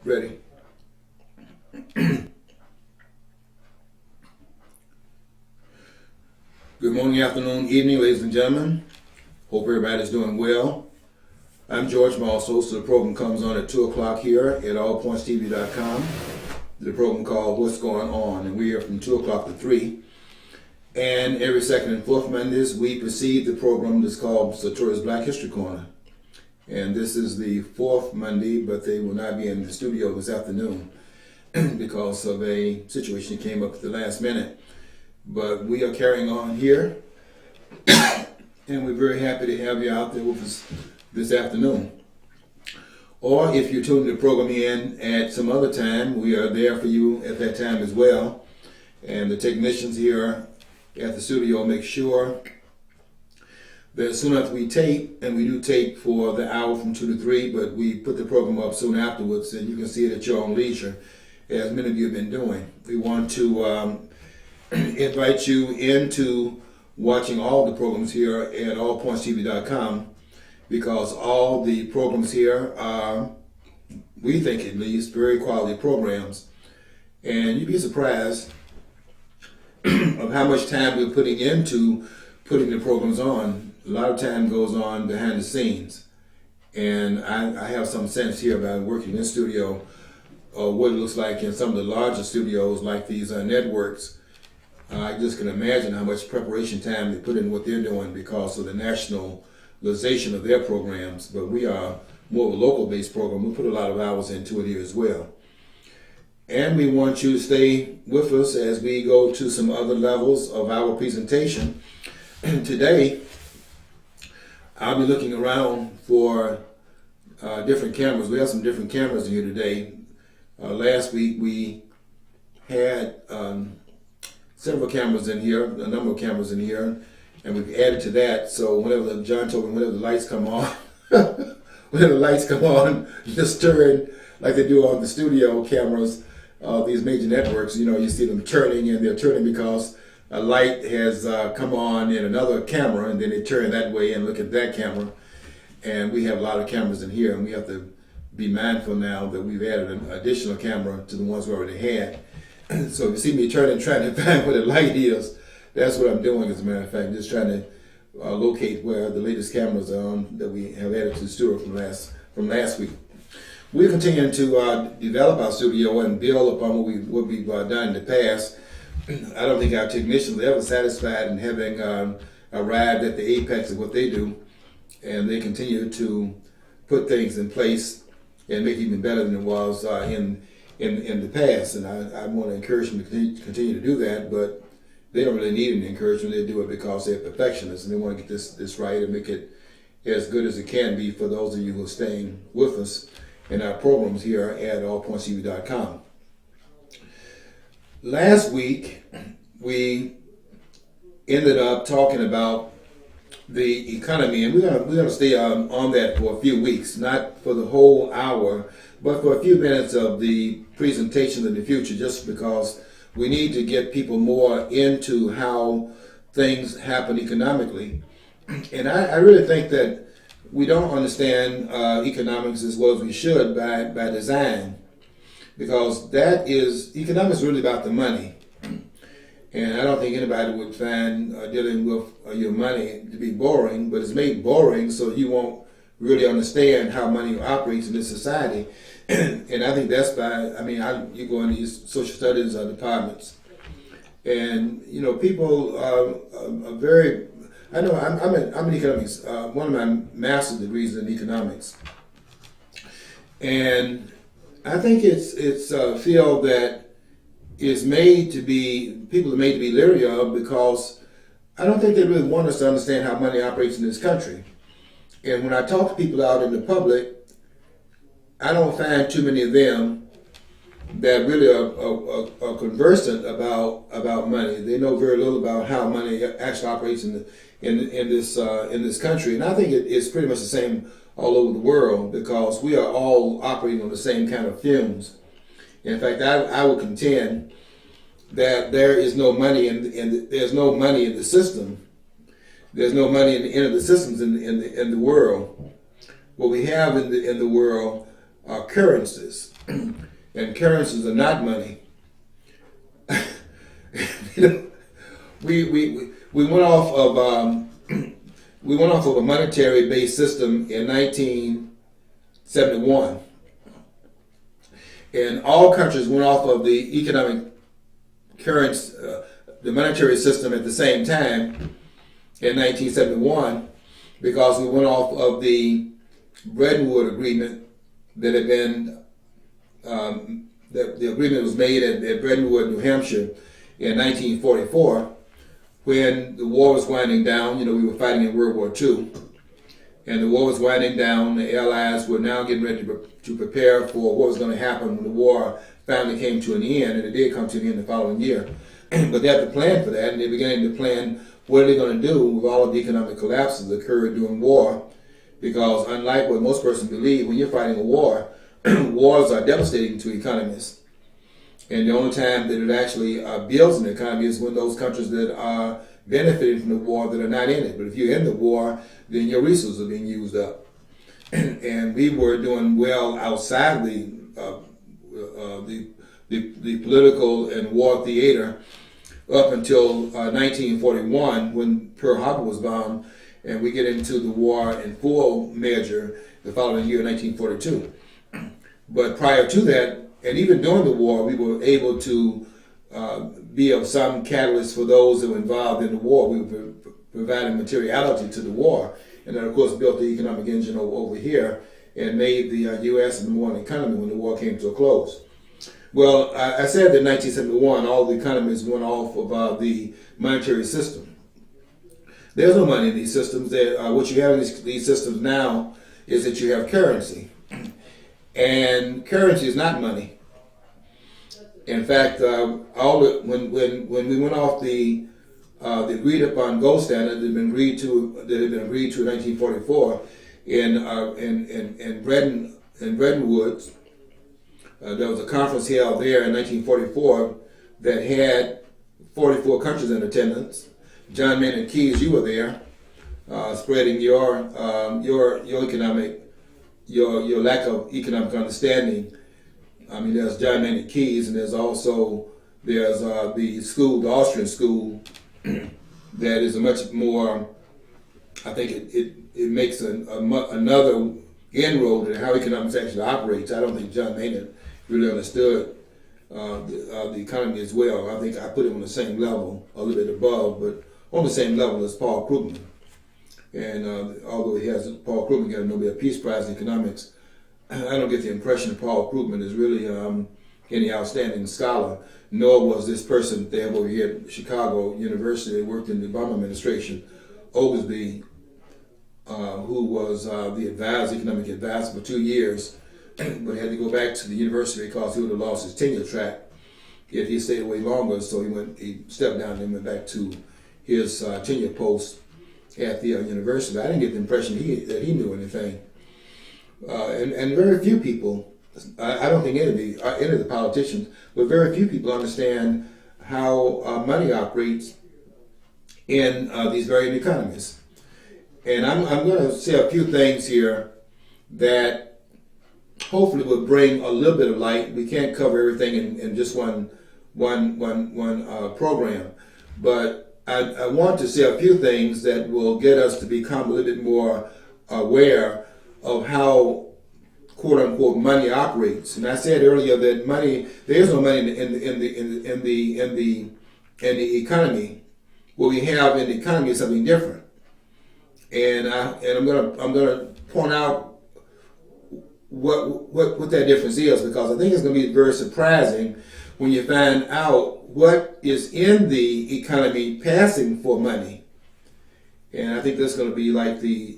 Ready. Good morning, afternoon, evening, ladies and gentlemen. Hope everybody's doing well. I'm George Moss, host of the program comes on at 2 o'clock here at allpointstv.com. The program called What's Going On, and we're here from 2 o'clock to 3. And every second and fourth Mondays, we precede the program that's called Sartorius Black History Corner. And this is the fourth Monday, but they will not be in the studio this afternoon because of a situation that came up at the last minute. But we are carrying on here, and we're very happy to have you out there with us this afternoon. Or if you're tuning the program in at some other time, we are there for you at that time as well. And the technicians here at the studio make sure that soon after we tape, and we do tape for the hour from 2 to 3, but we put the program up soon afterwards, and you can see it at your own leisure, as many of you have been doing. We want to invite you into watching all the programs here at allpointstv.com, because all the programs here are, we think at least, very quality programs. And you'd be surprised of how much time we're putting into putting the programs on. A lot of time goes on behind the scenes. And I have some sense here about working in this studio, what it looks like in some of the larger studios like these networks. I just can imagine how much preparation time they put in what they're doing because of the nationalization of their programs. But we are more of a local-based program. We put a lot of hours into it here as well. And we want you to stay with us as we go to some other levels of our presentation. Today, I'll be looking around for different cameras. We have some different cameras here today. Last week we had several cameras in here, a number of cameras in here, and we've added to that. So John told me whenever the lights come on, whenever the lights come on, just turn like they do on the studio cameras. These major networks, you see them turning, and they're turning because a light has come on in another camera, and then they turn that way and look at that camera. And we have a lot of cameras in here, and we have to be mindful now that we've added an additional camera to the ones we already had. So if you see me turning, trying to find where the light is, that's what I'm doing, as a matter of fact. Just trying to locate where the latest cameras are on that we have added to the studio from last week. We're continuing to develop our studio and build upon what we've done in the past. I don't think our technicians are ever satisfied in having arrived at the apex of what they do, and they continue to put things in place and make it even better than it was in the past. And I want to encourage them to continue to do that, but they don't really need any encouragement. They do it because they're perfectionists, and they want to get this right and make it as good as it can be for those of you who are staying with us in our programs here at allpointstv.com. Last week, we ended up talking about the economy, and we're gonna stay on that for a few weeks, not for the whole hour, but for a few minutes of the presentation in the future, just because we need to get people more into how things happen economically. And I really think that we don't understand economics as well as we should by design, because economics is really about the money. And I don't think anybody would find dealing with your money to be boring, but it's made boring so you won't really understand how money operates in this society. And I think that's you go in these social studies departments, and people are very. I know I'm in economics. One of my master's degrees in economics, and I think it's a field that is people are made to be leery of, because I don't think they really want us to understand how money operates in this country. And when I talk to people out in the public, I don't find too many of them that really are conversant about money. They know very little about how money actually operates in this country. And I think it's pretty much the same all over the world, because we are all operating on the same kind of fumes. In fact, I would contend that there is no money there's no money in the system. There's no money in the end of the systems in the world. What we have in the world are currencies, and currencies are not money. You know, we went off of we went off of a monetary based system in 1971, and all countries went off of the economic currency, the monetary system at the same time in 1971, because we went off of the Bretton Woods Agreement that had been the agreement was made at Bretton Woods, New Hampshire, in 1944, when the war was winding down. You know, we were fighting in World War II, and the war was winding down. The Allies were now getting ready to prepare for what was going to happen when the war finally came to an end, and it did come to an end the following year. But they had to plan for that, and they're beginning to plan what are they going to do with all of the economic collapses that occurred during war, because unlike what most persons believe, when you're fighting a war, wars are devastating to economies. And the only time that it actually builds an economy is when those countries that are benefiting from the war that are not in it. But if you're in the war, then your resources are being used up. And we were doing well outside the political and war theater up until 1941, when Pearl Harbor was bombed, and we get into the war in full measure the following year, 1942. But prior to that, and even during the war, we were able to be of some catalyst for those that were involved in the war. We were providing materiality to the war, and that, of course, built the economic engine over here and made the U.S. the number one economy when the war came to a close. Well, I said that in 1971, all the economies went off of the monetary system. There's no money in these systems. What you have in these systems now is that you have currency. And currency is not money. In fact, when we went off the agreed upon gold standard that had been agreed to in 1944 in Bretton Woods, there was a conference held there in 1944 that had 44 countries in attendance. John Maynard Keyes, you were there, spreading your economic. Your lack of economic understanding. I mean, there's John Maynard Keyes, and there's the school, the Austrian school, that is a much more. I think it makes another inroad in how economics actually operates. I don't think John Maynard really understood the economy as well. I think I put him on the same level, a little bit above, but on the same level as Paul Krugman. And although Paul Krugman got a Nobel Peace Prize in economics, I don't get the impression that Paul Krugman is really any outstanding scholar, nor was this person they have over here at Chicago University that worked in the Obama administration, Oglesby, who was the economic advisor for 2 years, but had to go back to the university because he would have lost his tenure track if he stayed away longer. So he stepped down and went back to his tenure post at the university. I didn't get the impression that he knew anything. And very few people, I don't think any of the politicians, but very few people understand how money operates in these varying economies. And I'm going to say a few things here that hopefully will bring a little bit of light. We can't cover everything in just one program, but I want to say a few things that will get us to become a little bit more aware of how "quote unquote" money operates. And I said earlier that there is no money in the economy. What we have in the economy is something different. And I'm gonna point out what that difference is, because I think it's going to be very surprising when you find out what is in the economy passing for money. And I think that's going to be like the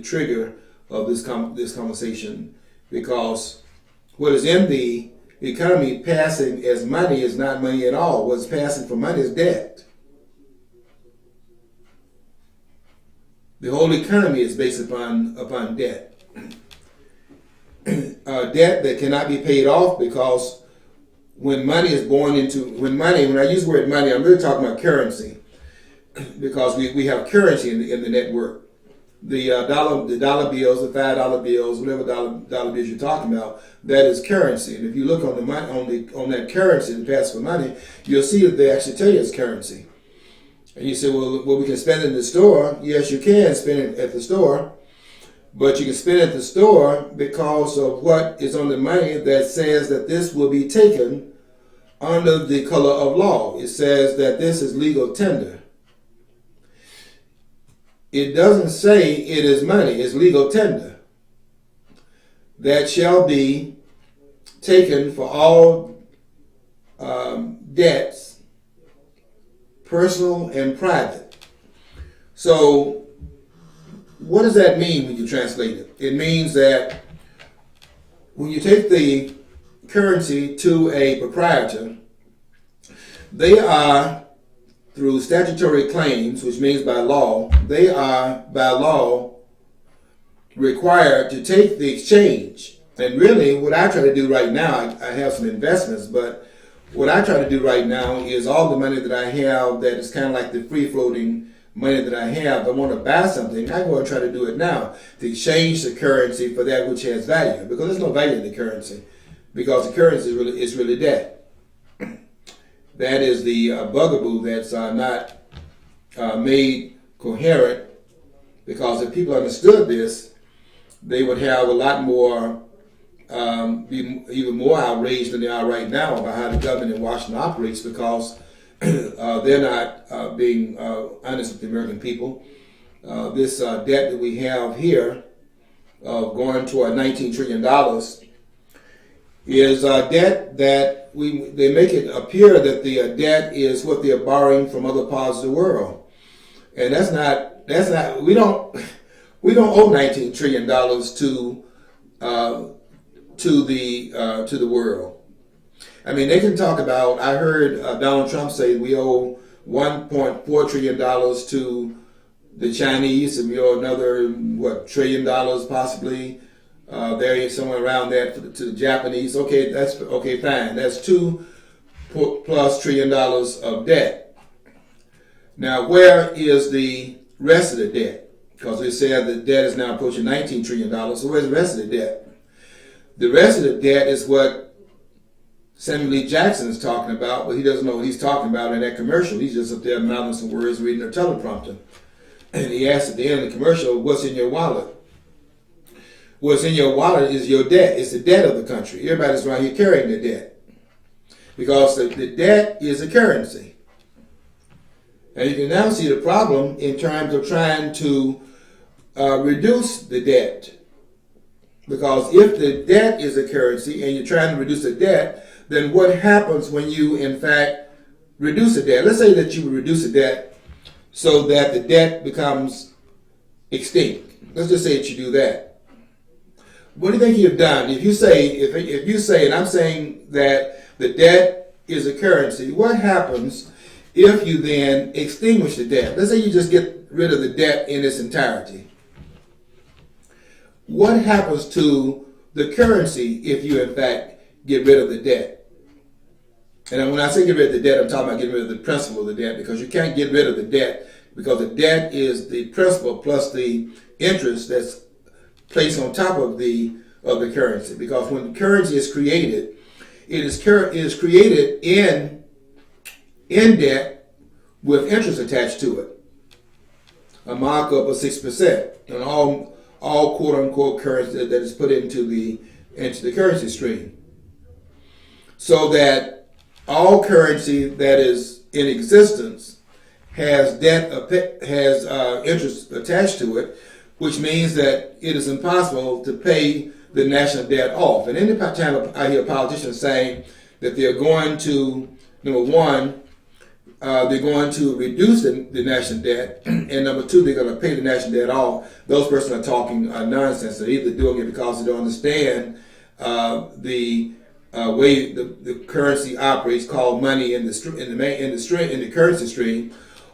trigger of this conversation, because what is in the economy passing as money is not money at all. What's passing for money is debt. The whole economy is based upon debt. Debt that cannot be paid off, because when money is born into, when I use the word money, I'm really talking about currency, because we have currency in the network. the dollar bills, the $5 bills, whatever dollar bills you're talking about, that is currency. And if you look on on that currency, the pass for money, you'll see that they actually tell you it's currency. And you say, well, we can spend it in the store. Yes, you can spend it at the store, but you can spend it at the store because of what is on the money that says that this will be taken under the color of law. It says that this is legal tender. It doesn't say it is money, it's legal tender that shall be taken for all debts, personal and private. So what does that mean when you translate it? It means that when you take the currency to a proprietor, they are, through statutory claims, which means by law, they are by law required to take the exchange. And really what I try to do right now, I have some investments, but what I try to do right now is all the money that I have that is kind of like the free floating money that I have. If I want to buy something, I go and try to do it now to exchange the currency for that which has value, because there's no value in the currency, because the currency is really debt. That is the bugaboo that's not made coherent, because if people understood this, they would have a lot more, be even more outraged than they are right now about how the government in Washington operates, because they're not being honest with the American people. This debt that we have here, going toward $19 trillion, is debt that they make it appear that the debt is what they're borrowing from other parts of the world, and that's not. We don't owe $19 trillion to the world. I mean, they can talk about. I heard Donald Trump say we owe $1.4 trillion to the Chinese, and we owe another $1 trillion possibly. There is somewhere around that to the Japanese. Okay, that's okay, fine. That's $2+ trillion of debt. Now, where is the rest of the debt? Because we said the debt is now approaching $19 trillion. So where's the rest of the debt? The rest of the debt is what Samuel Lee Jackson is talking about, but he doesn't know what he's talking about in that commercial. He's just up there mouthing some words, reading a teleprompter. And he asks at the end of the commercial, what's in your wallet? What's in your wallet is your debt. It's the debt of the country. Everybody's around here carrying the debt, because the debt is a currency. And you can now see the problem in terms of trying to reduce the debt. Because if the debt is a currency and you're trying to reduce the debt, then what happens when you, in fact, reduce the debt? Let's say that you reduce the debt so that the debt becomes extinct. Let's just say that you do that. What do you think you've done? If you say, and I'm saying that the debt is a currency, what happens if you then extinguish the debt? Let's say you just get rid of the debt in its entirety. What happens to the currency if you, in fact, get rid of the debt? And when I say get rid of the debt, I'm talking about getting rid of the principal of the debt, because you can't get rid of the debt, because the debt is the principal plus the interest that's placed on top of the currency. Because when the currency is created, it is created in debt with interest attached to it, a markup of 6%, and all quote unquote currency that is put into the currency stream, so that all currency that is in existence has interest attached to it, which means that it is impossible to pay the national debt off. And any time I hear politicians saying that they're going to, number one, they're going to reduce the national debt, and number two, they're going to pay the national debt off. Those persons are talking nonsense. They're either doing it because they don't understand the way the currency operates, called money in the currency stream,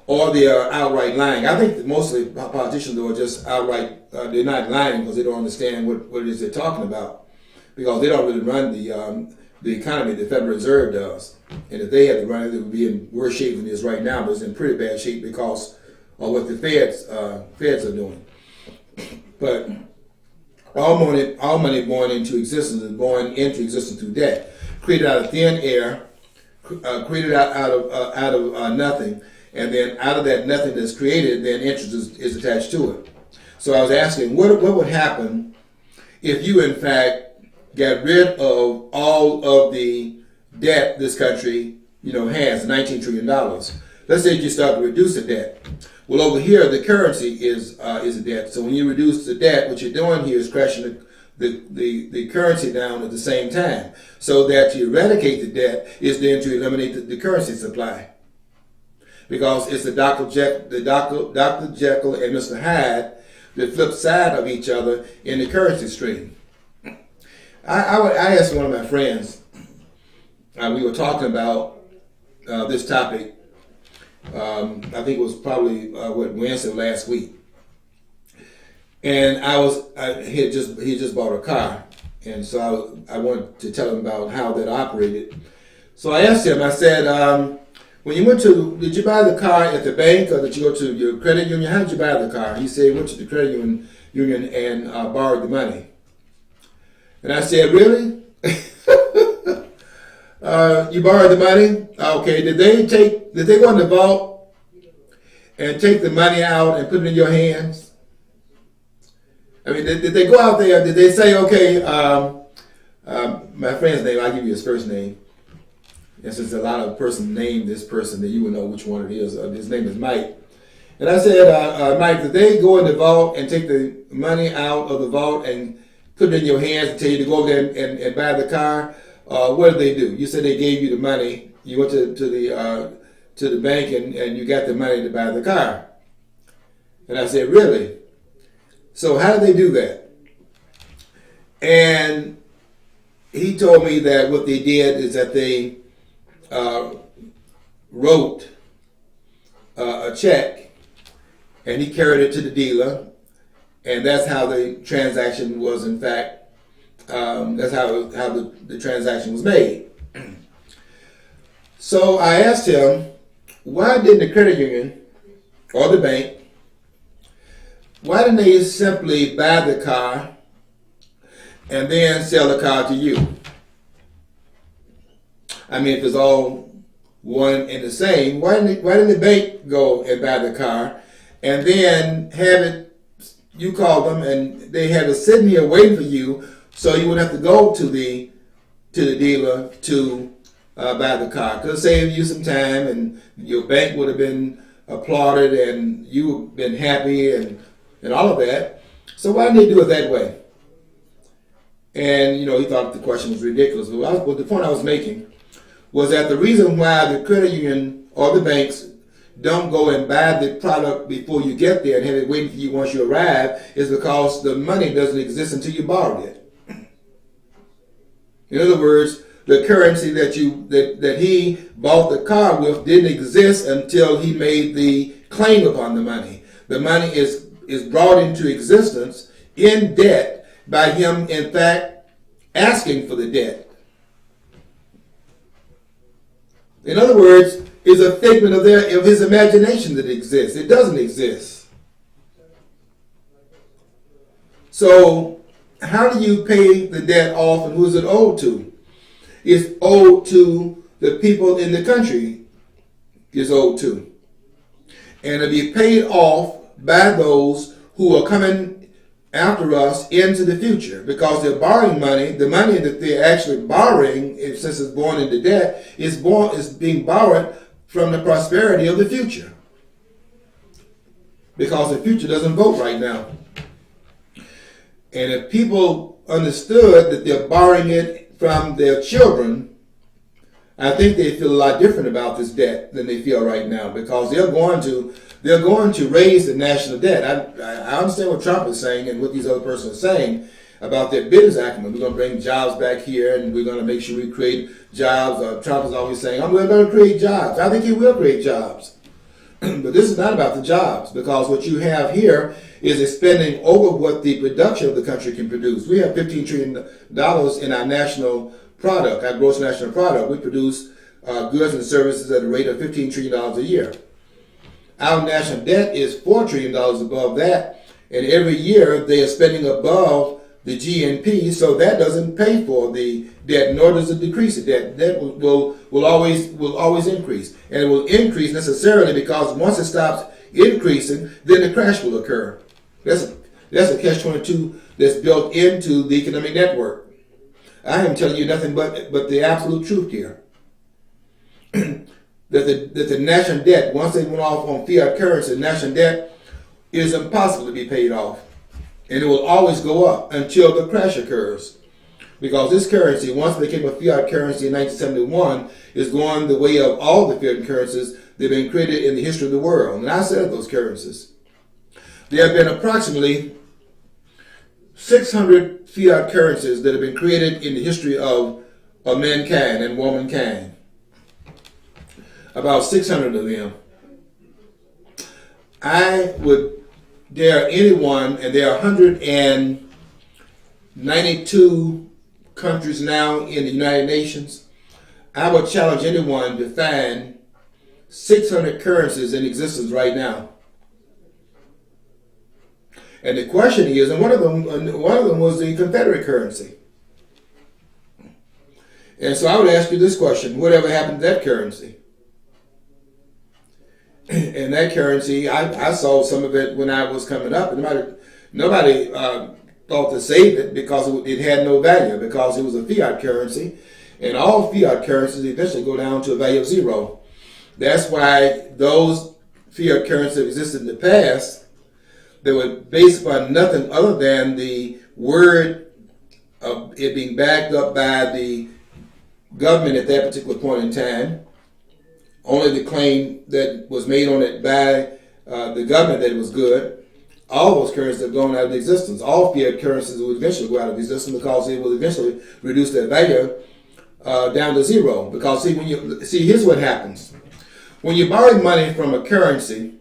or they are outright lying. I think that mostly politicians are just outright, they're not lying because they don't understand what it is they're talking about, because they don't really run the economy. The Federal Reserve does. And if they had to run it, it would be in worse shape than it is right now, but it's in pretty bad shape because of what the feds are doing. But all money born into existence is born into existence through debt, created out of thin air, created out of nothing, and then out of that nothing that's created, then interest is attached to it. So I was asking, what would happen if you, in fact, got rid of all of the debt this country, has, $19 trillion. Let's say you start to reduce the debt. Well, over here, the currency is a debt. So when you reduce the debt, what you're doing here is crashing the currency down at the same time. So that to eradicate the debt is then to eliminate the currency supply. Because it's the Dr. Jekyll and Mr. Hyde, the flip side of each other in the currency stream. I asked one of my friends, we were talking about this topic, I think it was probably Wednesday last week. And he had just bought a car, and so I wanted to tell him about how that operated. So I asked him, I said, when you did you buy the car at the bank, or did you go to your credit union? How did you buy the car? He said he went to the credit union and borrowed the money. And I said, really? You borrowed the money? Okay. Did they go in the vault and take the money out and put it in your hands? I mean, did they go out there? Did they say, okay, my friend's name, I'll give you his first name. And since a lot of persons named this person, then you would know which one it is. His name is Mike. And I said, Mike, did they go in the vault and take the money out of the vault and put it in your hands and tell you to go there and buy the car? What did they do? You said they gave you the money. You went to the bank and you got the money to buy the car. And I said, really? So how did they do that? And he told me that what they did is that they wrote a check and he carried it to the dealer, and that's how the transaction was, in fact, that's how the transaction was made. So I asked him, why didn't the credit union or the bank, why didn't they simply buy the car and then sell the car to you? I mean, if it's all one and the same, why didn't the bank go and buy the car and then have it, you call them and they have it sitting here waiting for you, so you wouldn't have to go to the dealer to buy the car? Could have saved you some time, and your bank would have been applauded, and you would have been happy, and all of that. So why didn't they do it that way? And he thought the question was ridiculous. But the point I was making was that the reason why the credit union or the banks don't go and buy the product before you get there and have it waiting for you once you arrive is because the money doesn't exist until you borrowed it. In other words, the currency that he bought the car with didn't exist until he made the claim upon the money. The money is brought into existence in debt by him, in fact, asking for the debt. In other words, it's a figment of his imagination that exists. It doesn't exist. So how do you pay the debt off, and who is it owed to? It's owed to the people in the country. It's owed to. And it'll be paid off by those who are coming after us into the future, because they're borrowing money. The money that they're actually borrowing, since it's born into debt, is being borrowed from the prosperity of the future. Because the future doesn't vote right now. And if people understood that they're borrowing it from their children, I think they feel a lot different about this debt than they feel right now, because they're going to raise the national debt. I understand what Trump is saying and what these other persons are saying about their business acumen. We're going to bring jobs back here, and we're going to make sure we create jobs. Trump is always saying, we're going to create jobs. I think he will create jobs. But this is not about the jobs, because what you have here is expending over what the production of the country can produce. We have $15 trillion in our national product, our gross national product. We produce goods and services at a rate of $15 trillion a year. Our national debt is $4 trillion above that, And every year they are spending above the GNP, so that doesn't pay for the debt, nor does it decrease the debt. Debt will always increase, and it will increase necessarily because once it stops increasing, then the crash will occur. That's a catch-22 that's built into the economic network. I am telling you nothing but the absolute truth here. that the national debt, once they went off on fiat currency, national debt is impossible to be paid off. And it will always go up until the crash occurs. Because this currency, once it became a fiat currency in 1971, is going the way of all the fiat currencies that have been created in the history of the world. And I said those currencies. There have been approximately 600 fiat currencies that have been created in the history of mankind and womankind. About 600 of them. I would dare anyone, and there are 192 countries now in the United Nations. I would challenge anyone to find 600 currencies in existence right now. And the question is, and one of them was the Confederate currency. And so I would ask you this question: whatever happened to that currency? And that currency, I saw some of it when I was coming up. And nobody thought to save it because it had no value, because it was a fiat currency. And all fiat currencies eventually go down to a value of zero. That's why those fiat currencies that existed in the past, they were based upon nothing other than the word of it being backed up by the government at that particular point in time. Only the claim that was made on it by the government that it was good. All those currencies have gone out of existence. All fiat currencies will eventually go out of existence because they will eventually reduce their value down to zero. Because here's what happens. When you borrow money from a currency,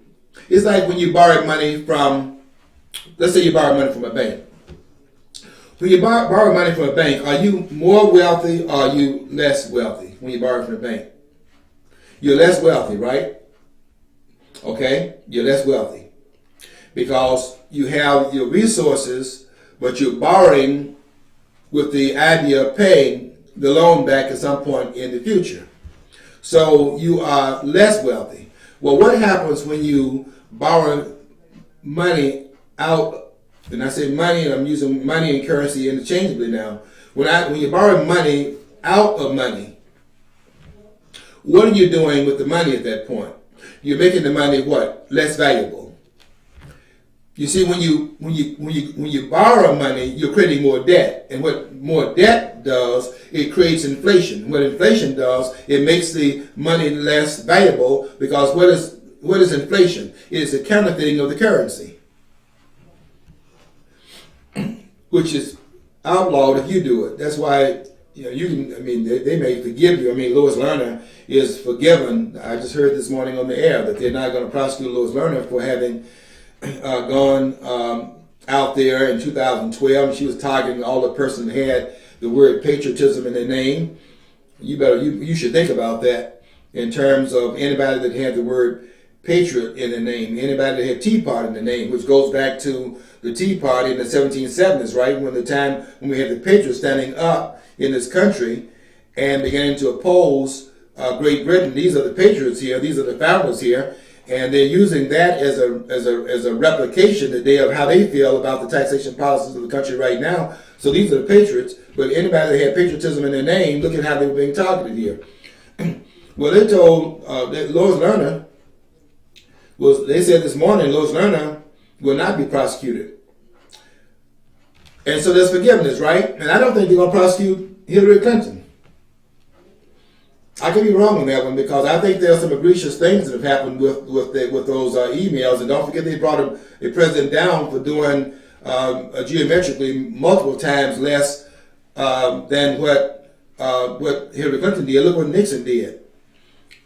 it's like when you borrow money from, let's say you borrow money from a bank. When you borrow money from a bank, are you more wealthy or are you less wealthy when you borrow from a bank? You're less wealthy, right? Okay? You're less wealthy. Because you have your resources, but you're borrowing with the idea of paying the loan back at some point in the future. So you are less wealthy. Well, what happens when you borrow money out? And I say money, and I'm using money and currency interchangeably now. When you borrow money out of money, what are you doing with the money at that point? You're making the money what? Less valuable. You see, when you borrow money, you're creating more debt. And what more debt does, it creates inflation. What inflation does, it makes the money less valuable, because what is inflation? It is the counterfeiting of the currency, which is outlawed if you do it. That's why they may forgive you. Lois Lerner is forgiven. I just heard this morning on the air that they're not going to prosecute Lois Lerner for having gone out there in 2012. She was targeting all the person that had the word patriotism in their name. You should think about that in terms of anybody that had the word patriot in their name, anybody that had Tea Party in the name, which goes back to the Tea Party in the 1770s, right? When we had the patriots standing up in this country and beginning to oppose Great Britain. These are the patriots here. These are the founders here. And they're using that as a replication today of how they feel about the taxation policies of the country right now. So these are the patriots, but anybody that had patriotism in their name, look at how they were being targeted here. Well, they told that Lois Lerner, they said this morning, Lois Lerner will not be prosecuted. And so there's forgiveness, right? And I don't think they're going to prosecute Hillary Clinton. I could be wrong on that one, because I think there are some egregious things that have happened with those emails. And don't forget, they brought the president down for doing geometrically multiple times less than what Hillary Clinton did. Look what Nixon did.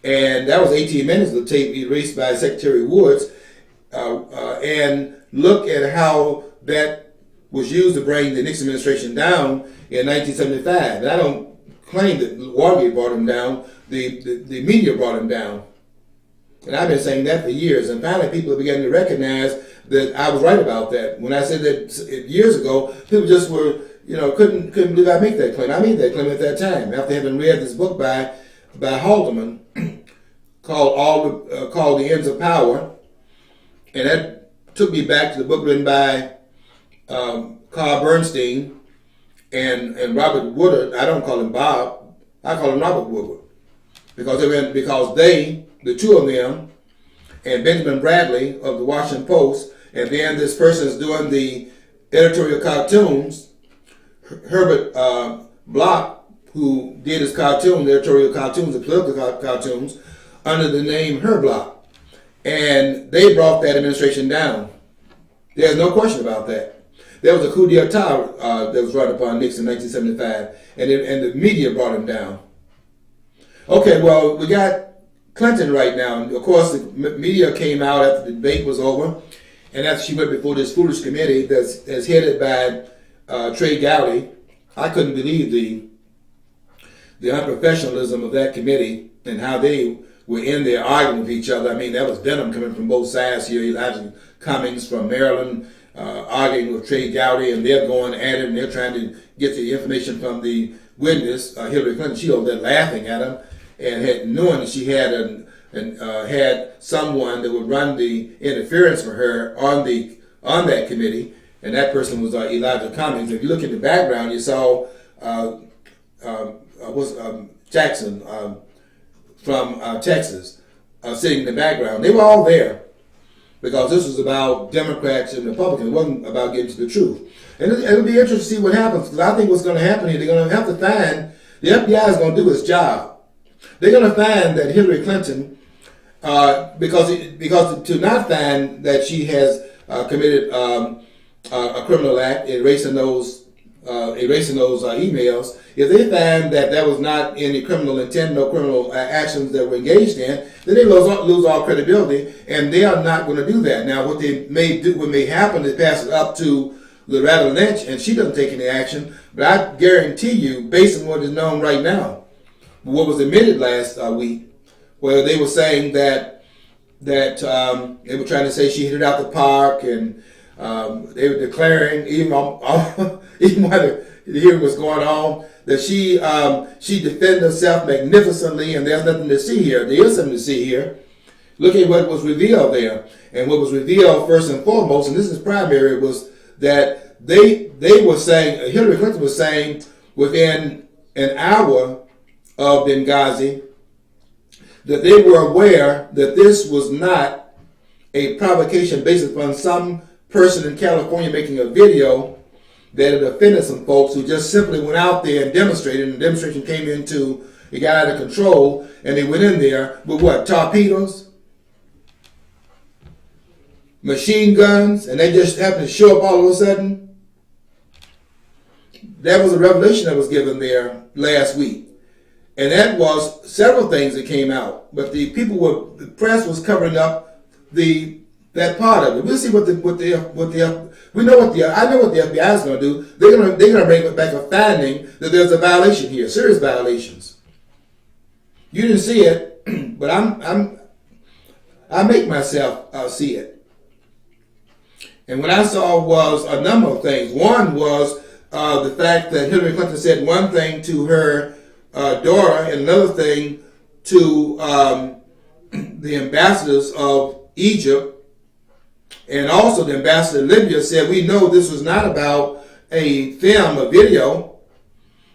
And that was 18 minutes of the tape erased by Secretary Woods. And look at how that was used to bring the Nixon administration down in 1975. And I don't claim that Watergate brought him down. The media brought him down. And I've been saying that for years. And finally, people are beginning to recognize that I was right about that. When I said that years ago, people just were, couldn't believe I make that claim. I made that claim at that time after having read this book by Haldeman called The Ends of Power, and that took me back to the book written by Carl Bernstein and Robert Woodward. I don't call him Bob. I call him Robert Woodward because the two of them, and Benjamin Bradley of the Washington Post, and then this person is doing the editorial cartoons, Herbert Block, who did his editorial cartoons, the political cartoons, under the name Herblock. And they brought that administration down. There's no question about that. There was a coup d'etat that was brought upon Nixon in 1975, and the media brought him down. Okay, well, we got Clinton right now. And of course, the media came out after the debate was over, and after she went before this foolish committee that's headed by Trey Gowdy. I couldn't believe the unprofessionalism of that committee and how they were in there arguing with each other. I mean, that was venom coming from both sides here. Elijah Cummings from Maryland arguing with Trey Gowdy, and they're going at it, and they're trying to get the information from the witness, Hillary Clinton. She over there laughing at him, and knowing that she had had someone that would run the interference for her on that committee, and that person was Elijah Cummings. If you look at the background, you saw Jackson from Texas sitting in the background. They were all there because this was about Democrats and Republicans. It wasn't about getting to the truth. And it'll be interesting to see what happens, because I think what's going to happen here, they're going to have to find, the FBI is going to do its job. They're going to find that Hillary Clinton, because to not find that she has committed a criminal act, erasing those emails, if they find that there was not any criminal intent, no criminal actions that were engaged in, then they lose all credibility, and they are not going to do that. Now, what may happen is pass it up to Loretta Lynch, and she doesn't take any action. But I guarantee you, based on what is known right now, what was admitted last week, where they were saying that they were trying to say she hit it out the park, and they were declaring, even while the hearing was going on, that she defended herself magnificently, and there's nothing to see here. There is something to see here. Look at what was revealed there. And what was revealed first and foremost, and this is primary, was that they were saying, Hillary Clinton was saying within an hour of Benghazi, that they were aware that this was not a provocation based upon some person in California making a video that had offended some folks who just simply went out there and demonstrated, and the demonstration it got out of control, and they went in there with what, torpedoes, machine guns, and they just happened to show up all of a sudden. That was a revelation that was given there last week. And that was several things that came out, but the press was covering up that part of it. We'll see I know what the FBI is going to do. They're going to bring back a finding that there's a violation here, serious violations. You didn't see it, but I make myself see it. And what I saw was a number of things. One was the fact that Hillary Clinton said one thing to her daughter and another thing to the ambassadors of Egypt, and also the ambassador of Libya said, we know this was not about a film, a video,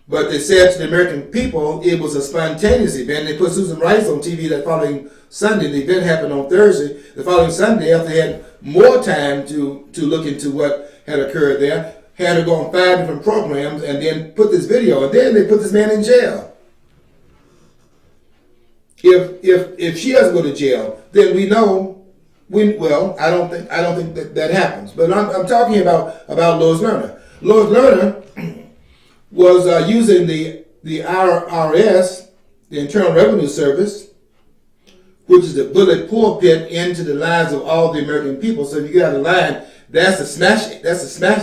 but they said to the American people it was a spontaneous event. They put Susan Rice on TV that following Sunday. The event happened on Thursday. The following Sunday, after they had more time to look into what had occurred there, had to go on 5 different programs and then put this video, and then they put this man in jail. If she doesn't go to jail, then we know. I don't think that happens. But I'm talking about Lois Lerner. Lois Lerner was using the IRS, the Internal Revenue Service, which is the bullet pulpit into the lives of all the American people. So if you get out of line, that's a smash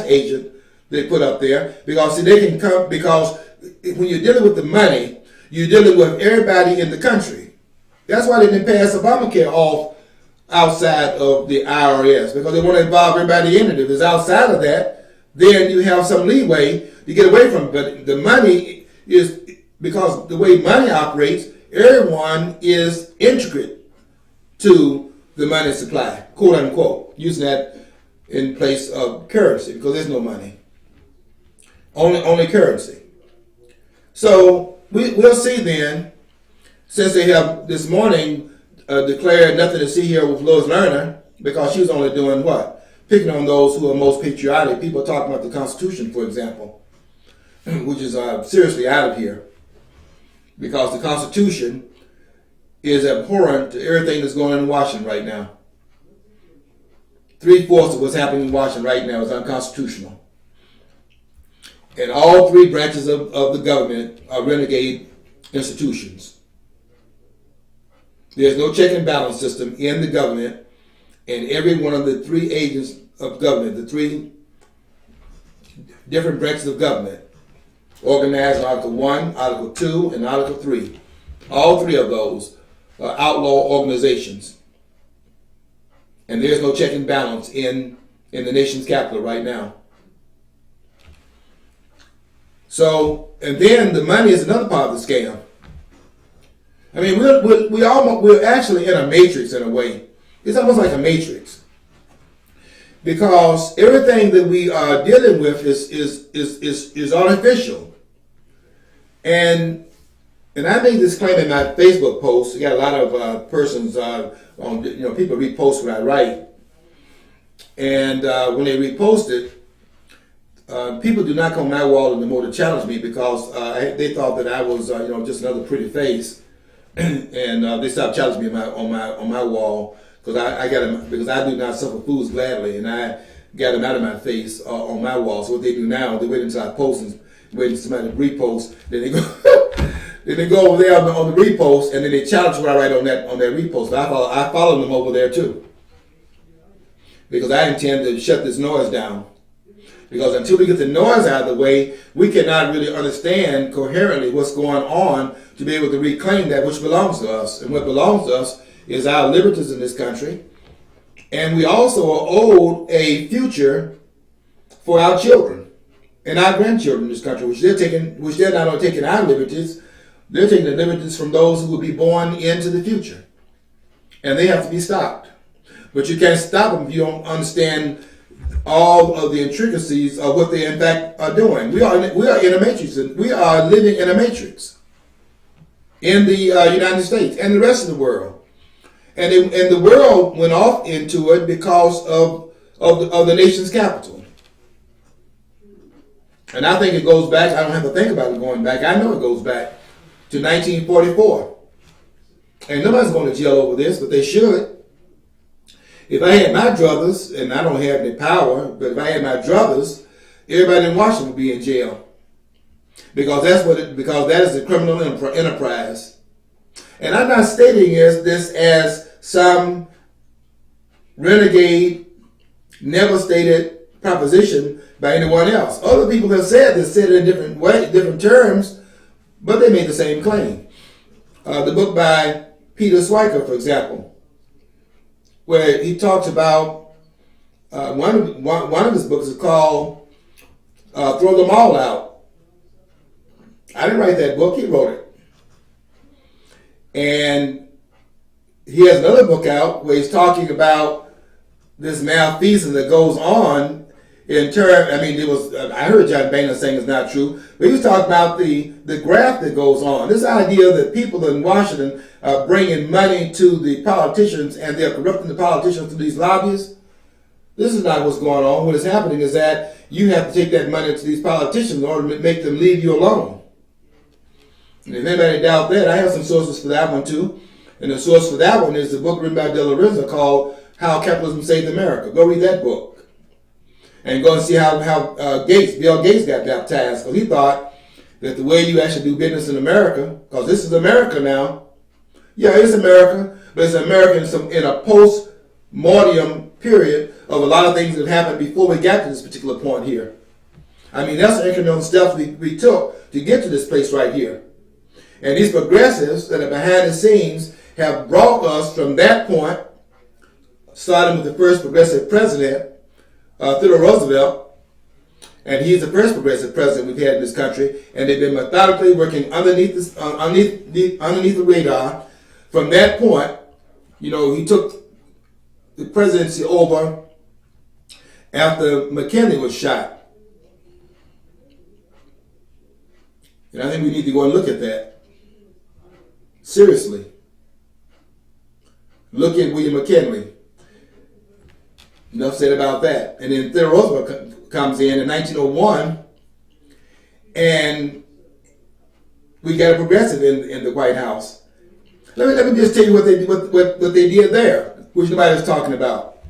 agent they put up there, because they can come, because when you're dealing with the money, you're dealing with everybody in the country. That's why they didn't pass Obamacare off outside of the IRS, because they want to involve everybody in it. If it's outside of that, then you have some leeway to get away from it. But the money is, because the way money operates, everyone is intricate to the money supply, quote unquote, using that in place of currency, because there's no money. Only currency. So we'll see then, since they have this morning declared nothing to see here with Lois Lerner, because she was only doing what? Picking on those who are most patriotic. People are talking about the Constitution, for example, which is seriously out of here, because the Constitution is abhorrent to everything that's going on in Washington right now. 3/4 of what's happening in Washington right now is unconstitutional. And all three branches of the government are renegade institutions. There's no check and balance system in the government, and every one of the three agents of government, the three different branches of government, organized in Article 1, Article 2, and Article 3. All three of those are outlaw organizations. And there's no check and balance in the nation's capital right now. So, and then the money is another part of the scam. I mean, we're actually in a matrix in a way. It's almost like a matrix, because everything that we are dealing with is artificial. And I made this claim in my Facebook post. I got a lot of persons people repost what I write, and when they repost it, people do not come on my wall anymore to challenge me, because they thought that I was just another pretty face, and they stopped challenging me on my wall, because I got them, because I do not suffer fools gladly, and I got them out of my face on my wall. So what they do now, they wait until I post and wait until somebody repost, then they go. Then they go over there on the repost, and then they challenge what I write on that repost. I follow them over there too, because I intend to shut this noise down. Because until we get the noise out of the way, we cannot really understand coherently what's going on to be able to reclaim that which belongs to us. And what belongs to us is our liberties in this country, and we also are owed a future for our children and our grandchildren in this country, which they're not only taking our liberties. They're taking the liberties from those who will be born into the future. And they have to be stopped. But you can't stop them if you don't understand all of the intricacies of what they in fact are doing. We are in a matrix. We are living in a matrix in the United States and the rest of the world. And the world went off into it because of the nation's capital. And I think it goes back. I don't have to think about it going back. I know it goes back to 1944. And nobody's going to jail over this, but they should. If I had my druthers, and I don't have any power, but if I had my druthers, everybody in Washington would be in jail. Because that is a criminal enterprise. And I'm not stating this as some renegade, never stated proposition by anyone else. Other people have said this, said it in different terms, but they made the same claim. The book by Peter Schweiker, for example, where he talks about one of his books is called "Throw Them All Out." I didn't write that book; he wrote it, and he has another book out where he's talking about this malfeasance that goes on. I heard John Boehner saying it's not true, but he was talking about the graft that goes on. This idea that people in Washington are bringing money to the politicians and they're corrupting the politicians through these lobbyists. This is not what's going on. What is happening is that you have to take that money to these politicians in order to make them leave you alone. And if anybody doubt that, I have some sources for that one too. And the source for that one is the book written by De La Renza called How Capitalism Saved America. Go read that book. And go and see how Bill Gates got baptized, because he thought that the way you actually do business in America, because this is America now. Yeah, it's America, but it's America in a post-mortem period of a lot of things that happened before we got to this particular point here. I mean, that's the incremental steps we took to get to this place right here. And these progressives that are behind the scenes have brought us from that point, starting with the first progressive president, Theodore Roosevelt, and he's the first progressive president we've had in this country, and they've been methodically working underneath the radar. From that point, he took the presidency over after McKinley was shot. And I think we need to go and look at that. Seriously. Look at William McKinley. Enough said about that. And then Theodore Roosevelt comes in 1901, and we got a progressive in the White House. Let me just tell you what they did there, which nobody was talking about.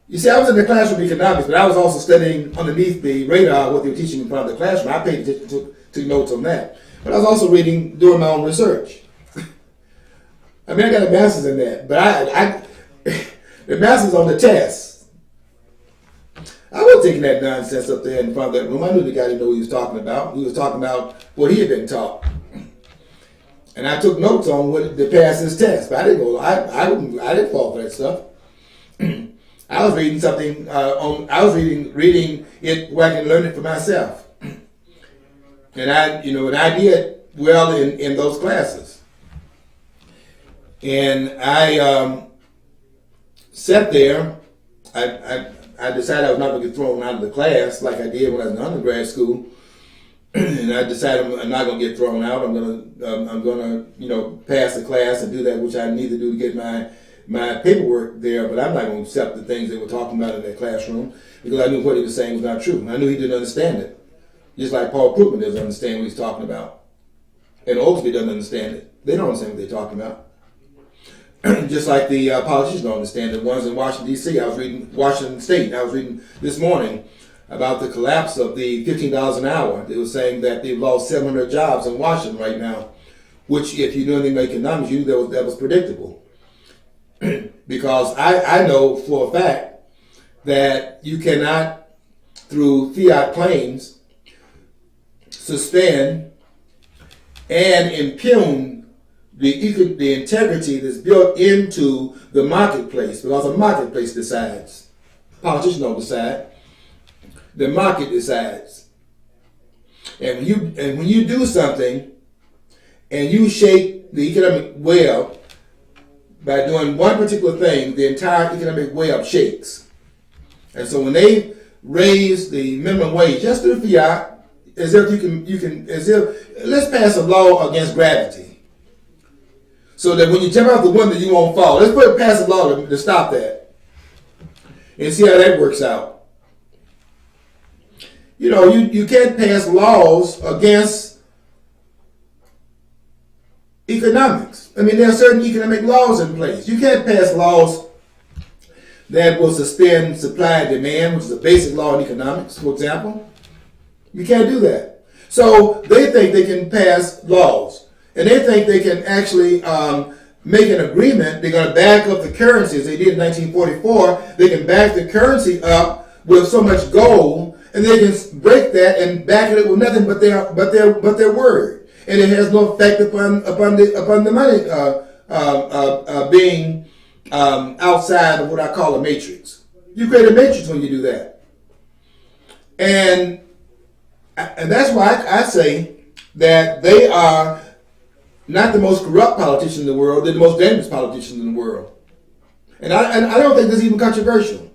You see, I was in the classroom of economics, but I was also studying underneath the radar what they were teaching in front of the classroom. I paid attention to notes on that. But I was also doing my own research. I mean, I got a master's in that, but the master's on the test. I wasn't taking that nonsense up there in front of that room. I knew the guy didn't know what he was talking about. He was talking about what he had been taught. And I took notes on what to pass his test, but I didn't go. I didn't fall for that stuff. I was reading something I was reading it where I can learn it for myself, and I did well in those classes. And I sat there. I decided I was not going to get thrown out of the class like I did when I was in undergrad school. And I decided I'm not going to get thrown out. I'm going to pass the class and do that which I need to do to get my paperwork there. But I'm not going to accept the things they were talking about in that classroom because I knew what he was saying was not true. I knew he didn't understand it. Just like Paul Krugman doesn't understand what he's talking about. And Oaksby doesn't understand it. They don't understand what they're talking about. Just like the politicians don't understand it. Ones in Washington, D.C. I was reading Washington State. I was reading this morning about the collapse of the $15 an hour. They were saying that they've lost 700 jobs in Washington right now, which, if you knew anything about economics, you knew that was predictable. Because I know for a fact that you cannot, through fiat claims, suspend and impugn the integrity that's built into the marketplace, because the marketplace decides. Politicians don't decide. The market decides. And when you do something and you shake the economic web by doing one particular thing, the entire economic web shakes. And so when they raise the minimum wage just through fiat, as if let's pass a law against gravity. So that when you jump out the window, you won't fall. Let's pass a law to stop that. And see how that works out. You can't pass laws against economics. I mean, there are certain economic laws in place. You can't pass laws that will suspend supply and demand, which is a basic law in economics, for example. You can't do that. So they think they can pass laws. And they think they can actually make an agreement. They're going to back up the currency as they did in 1944. They can back the currency up with so much gold, and they can break that and back it up with nothing but their word. And it has no effect upon the money being outside of what I call a matrix. You create a matrix when you do that, and that's why I say that they are not the most corrupt politicians in the world. They're the most dangerous politicians in the world. And I don't think this is even controversial.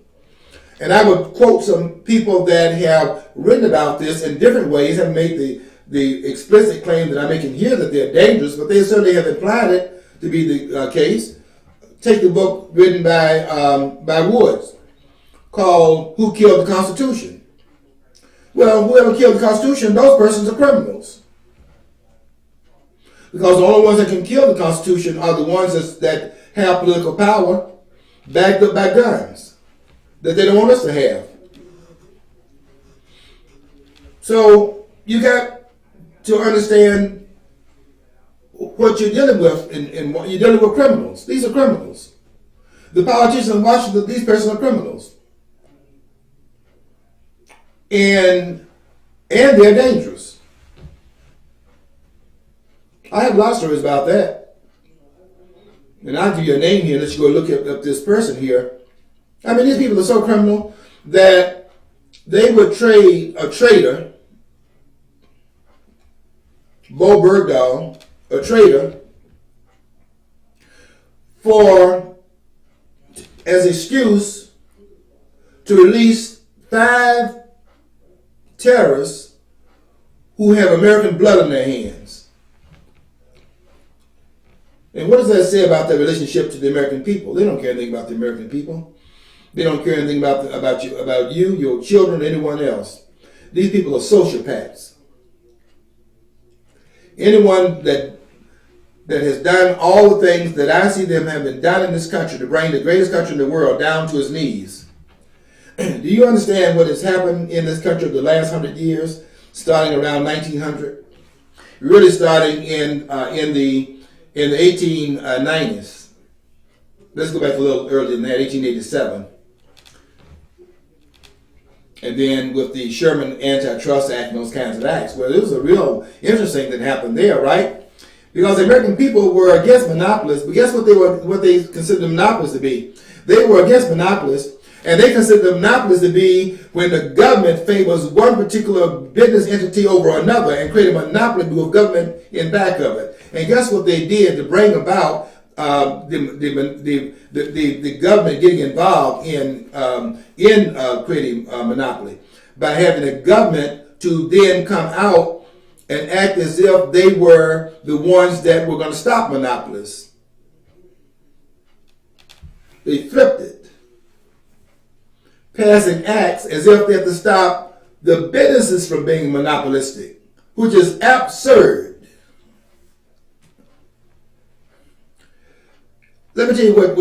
And I would quote some people that have written about this in different ways, have made the explicit claim that I'm making here that they're dangerous, but they certainly have implied it to be the case. Take the book written by Woods called Who Killed the Constitution? Well, whoever killed the Constitution, those persons are criminals. Because the only ones that can kill the Constitution are the ones that have political power backed up by guns that they don't want us to have. So you got to understand what you're dealing with, and you're dealing with criminals. These are criminals. The politicians in Washington, these persons are criminals. And they're dangerous. I have a lot of stories about that. and I'll give you a name here, let's go look up this person here. I mean, these people are so criminal that they would trade a trader, Bo Bergdahl, a trader, as excuse to release 5 terrorists who have American blood on their hands. And what does that say about their relationship to the American people? They don't care anything about the American people. They don't care anything about you, your children, anyone else. These people are sociopaths. Anyone that has done all the things that I see them having done in this country to bring the greatest country in the world down to its knees. Do you understand what has happened in this country over the last 100 years, starting around 1900? Really starting in the 1890s. Let's go back a little earlier than that, 1887. And then with the Sherman Antitrust Act and those kinds of acts. Well, it was a real interesting thing that happened there, right? Because the American people were against monopolists, but guess what they considered monopolists to be? They were against monopolists, and they considered monopolists to be when the government favors one particular business entity over another and create a monopoly with government in back of it. And guess what they did to bring about the government getting involved in creating a monopoly? By having the government to then come out and act as if they were the ones that were going to stop monopolists. They flipped it, passing acts as if they had to stop the businesses from being monopolistic, which is absurd. Let me tell you what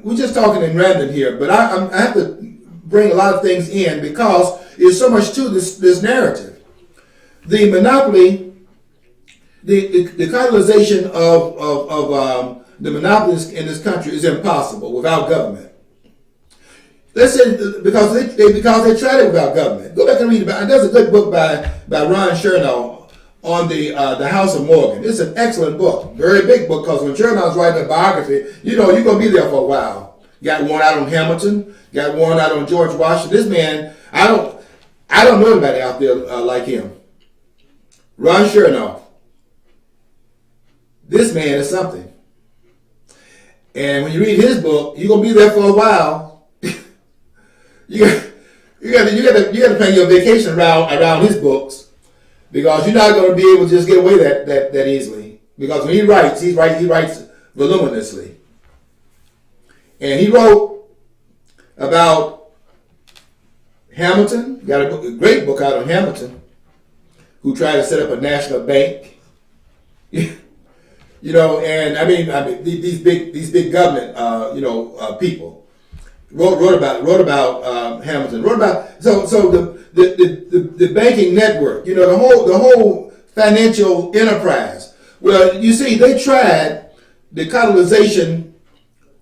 we're just talking in random here, but I have to bring a lot of things in because there's so much to this narrative. The monopoly, the colonization of the monopolies in this country is impossible without government. Let's say because they tried it without government. Go back and read about it. There's a good book by Ron Chernow on the House of Morgan. It's an excellent book, very big book, because when Chernow's writing a biography, you're going to be there for a while. Got one out on Hamilton, got one out on George Washington. This man, I don't know anybody out there like him. Ron Chernow. This man is something. And when you read his book, you're gonna be there for a while. you got to plan your vacation around his books, because you're not gonna be able to just get away that easily. Because when he writes voluminously. And he wrote about Hamilton. Got a great book out on Hamilton, who tried to set up a national bank. And I mean these big government people wrote about Hamilton. Wrote about so the banking network. The whole financial enterprise. Well, you see, they tried the colonization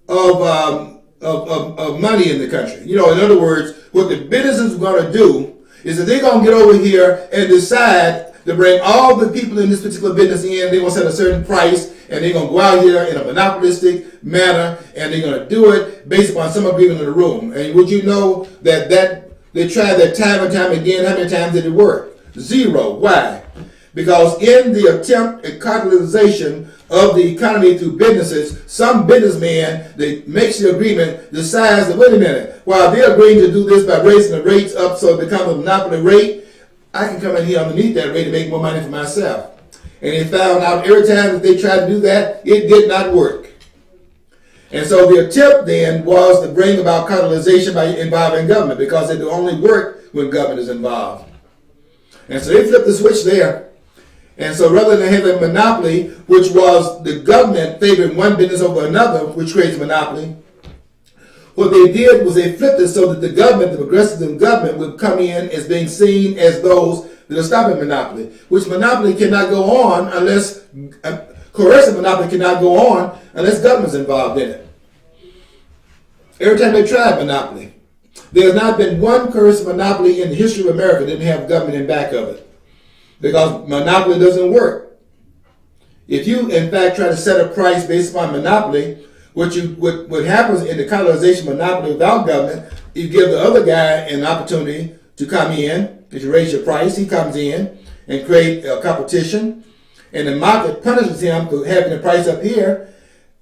of money in the country. In other words, what the businesses are going to do is that they're going to get over here and decide to bring all the people in this particular business in. They're going to set a certain price, and they're going to go out here in a monopolistic manner, and they're going to do it based upon some agreement in the room. And would you know that they tried that time and time again? How many times did it work? 0. Why? Because in the attempt at colonization of the economy through businesses, some businessman that makes the agreement decides that, wait a minute, while they're agreeing to do this by raising the rates up so it becomes a monopoly rate, I can come in here underneath that rate and make more money for myself. And they found out every time that they tried to do that, it did not work. And so the attempt then was to bring about colonization by involving government, because it will only work when government is involved. And so they flipped the switch there. And so rather than having a monopoly, which was the government favoring one business over another, which creates a monopoly, what they did was they flipped it so that the government, the progressive government, would come in as being seen as those that are stopping monopoly, which monopoly cannot go on unless, coercive monopoly cannot go on unless government's involved in it. Every time they tried monopoly, there has not been one coercive monopoly in the history of America that didn't have government in back of it. Because monopoly doesn't work. If you, in fact, try to set a price based upon monopoly, what happens in the colonization monopoly without government, you give the other guy an opportunity to come in. If you raise your price, he comes in and create a competition, and the market punishes him for having the price up here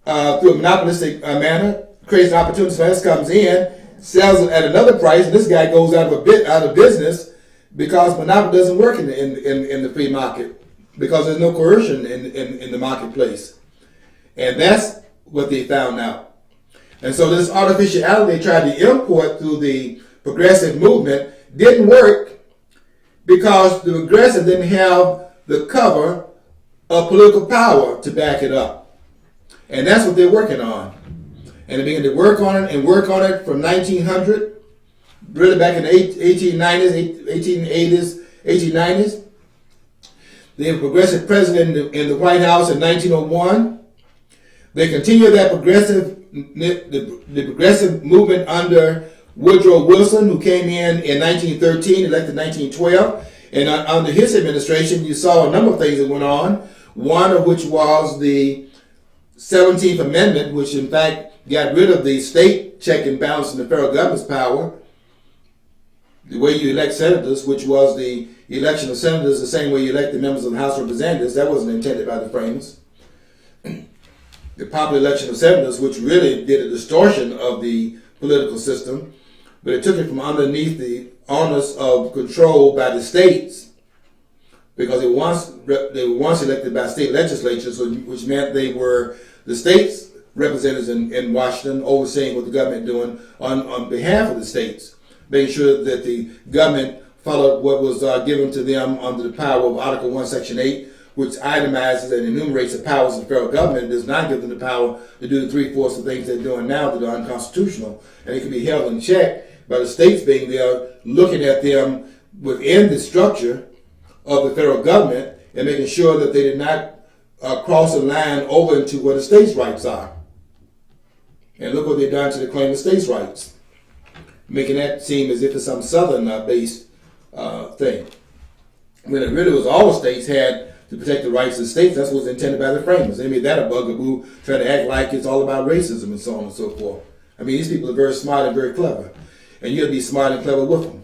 through a monopolistic manner, creates an opportunity for us, comes in, sells it at another price, and this guy goes out of business because monopoly doesn't work in the free market, because there's no coercion in the marketplace. And that's what they found out. And so this artificiality they tried to import through the progressive movement didn't work because the progressive didn't have the cover of political power to back it up. And that's what they're working on. And they began to work on it from 1900, really back in the 1890s, 1880s, 1890s. They have a progressive president in the White House in 1901. They continued that the progressive movement under Woodrow Wilson, who came in 1913, elected in 1912. And under his administration, you saw a number of things that went on, one of which was the 17th Amendment, which in fact got rid of the state check and balance in the federal government's power. The way you elect senators, which was the election of senators the same way you elect the members of the House of Representatives, that wasn't intended by the framers. The popular election of senators, which really did a distortion of the political system, but it took it from underneath the onus of control by the states, because they were once elected by state legislatures, which meant they were the states' representatives in Washington, overseeing what the government doing on behalf of the states, making sure that the government followed what was given to them under the power of Article 1, Section 8, which itemizes and enumerates the powers of the federal government. It does not give them the power to do the 3/4 of things they're doing now that are unconstitutional, and it can be held in check by the states being there, looking at them within the structure of the federal government and making sure that they did not cross a line over into where the states' rights are. And look what they've done to the claim of states' rights, making that seem as if it's some southern-based thing. When it really was all the states had to protect the rights of the states. That's what was intended by the framers. They made that a bugaboo, trying to act like it's all about racism and so on and so forth. I mean, these people are very smart and very clever, and you have to be smart and clever with them.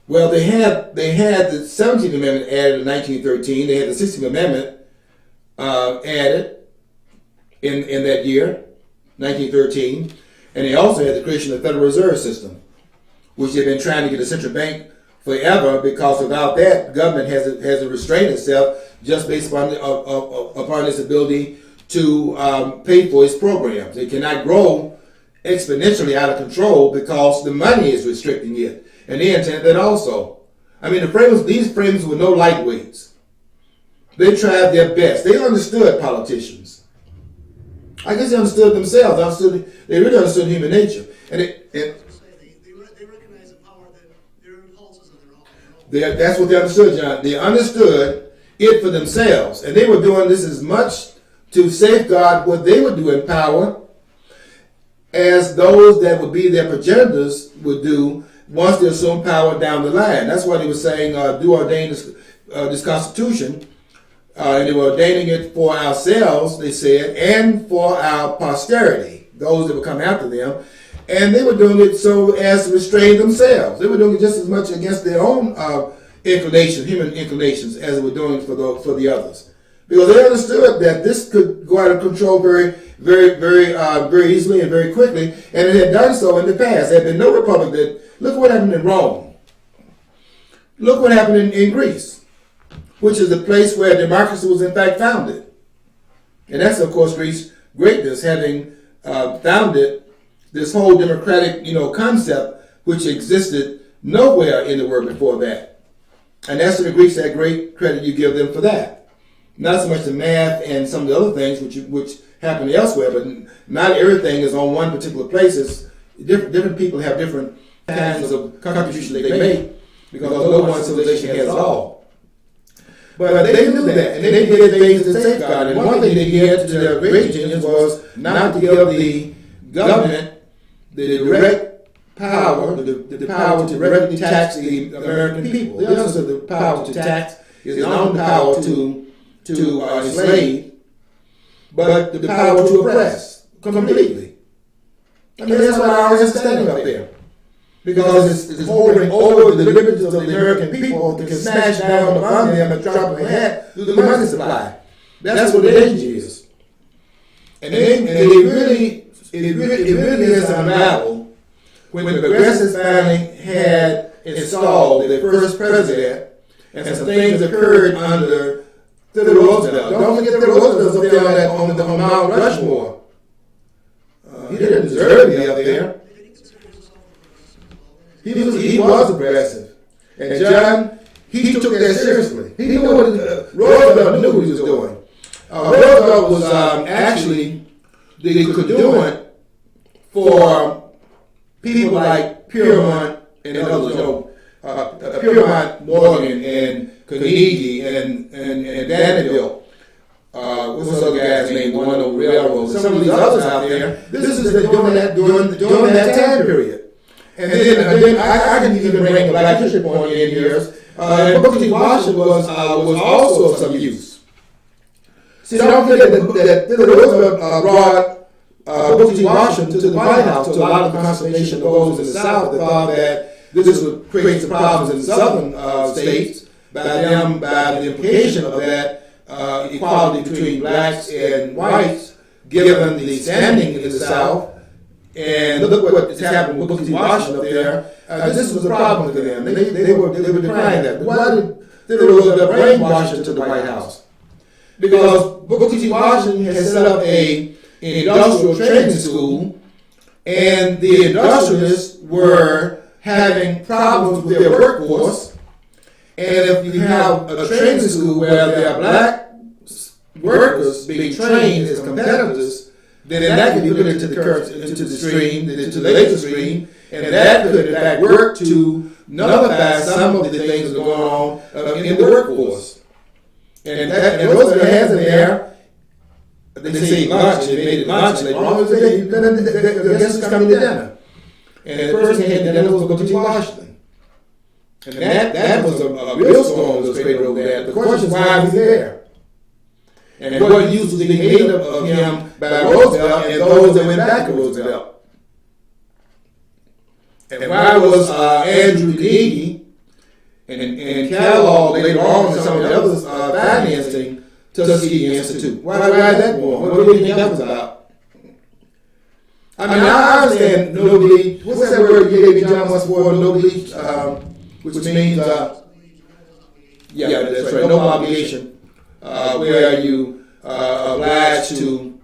Well, they had the 17th Amendment added in 1913. They had the 16th Amendment added in that year, 1913, and they also had the creation of the Federal Reserve System, which they've been trying to get a central bank forever, because without that, government has to restrain itself just based upon its ability to pay for its programs. It cannot grow exponentially out of control because the money is restricting it. And they intended that also. I mean, these framers were no lightweights. They tried their best. They understood politicians. I guess they understood themselves. They really understood human nature. They recognize the power that their impulses of their own. That's what they understood, John. They understood it for themselves. And they were doing this as much to safeguard what they would do in power as those that would be their progenitors would do once they assumed power down the line. That's why they were saying, do ordain this Constitution. And they were ordaining it for ourselves, they said, and for our posterity, those that would come after them. And they were doing it so as to restrain themselves. They were doing it just as much against their own inclinations, human inclinations, as they were doing for the others. Because they understood that this could go out of control very, very, very easily and very quickly, and it had done so in the past. There had been no republic that. Look what happened in Rome. Look what happened in Greece, which is the place where democracy was in fact founded. And that's, of course, Greece's greatness, having founded this whole democratic, concept, which existed nowhere in the world before that. And that's to the Greeks that great credit you give them for that. Not so much the math and some of the other things which happen elsewhere, but not everything is on one particular place. It's different people have different kinds of contributions they make, because no one civilization has it all. But they knew that, and they did things to safeguard it. And one thing they did to their great genius was not to give the government the direct power, the power to directly tax the American people. They understood the power to tax is not the power to to enslave, but the power to oppress completely. I mean, that's what ours is standing up there. Because it's holding over the liberties of the American people that can smash down upon them at the drop of a hat through the money supply. That's what the danger is. And it really is unraveled when the progressives finally had installed their first president, and some things occurred under Theodore Roosevelt. Don't forget Theodore Roosevelt was up there on Mount Rushmore. He didn't deserve to be up there. He was aggressive. And John, he took that seriously. He knew what Roosevelt knew what he was doing. Roosevelt was actually the conduit for people like Piermont and others, Piermont Morgan and Carnegie and Vanderbilt. What's the other guy's name? The one on the railroad. Some of these others out there. This is during that time period. And then I can even bring a Black History point in here. Booker T. Washington was also of some use. See, don't forget that Theodore Roosevelt brought Booker T. Washington to the White House to a lot of the consternation of those in the South that thought that this would create some problems in the southern states by the implication of that equality between blacks and whites, given the standing in the South. And look what has happened with Booker T. Washington up there. This was a problem for them. They were decrying that. Why did Theodore Roosevelt bring Washington to the White House? Because Booker T. Washington had set up an industrial training school, and the industrialists were having problems with their workforce. And if you have a training school where there are black workers being trained as competitors, then that could be put into the labor stream, and that could in fact work to nullify some of the things that are going on in the workforce. And those hands in there, they say lunch, they made it lunch, and they always say, the guests are coming to dinner. And the person had dinner was Booker T. Washington. And that was a real storm that was created over there. The question is, why was he there? And what use was being made of him by Roosevelt and those that went back to Roosevelt? And why was Andrew Carnegie and Kellogg later on and some of the others financing Tuskegee Institute? Why that going? What do you think that was about? I mean, I understand no bleed. What's that word you gave me, John, once for no bleed? Which means, yeah, that's right, no obligation. Where you obliged to,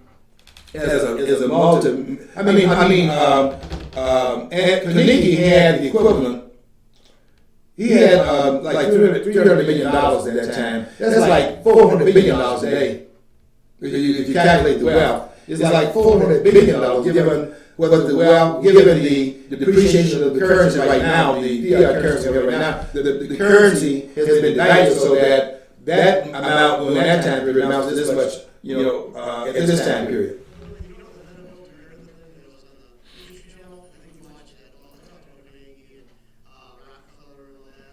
as a multi. Carnegie had the equivalent. He had like $300 million at that time. That's like $400 billion a day. If you calculate the wealth, it's like $400 billion given given the depreciation of the currency right now, the fiat currency right now. The currency has been valued so that amount during that time period amounts to this much, at this time period.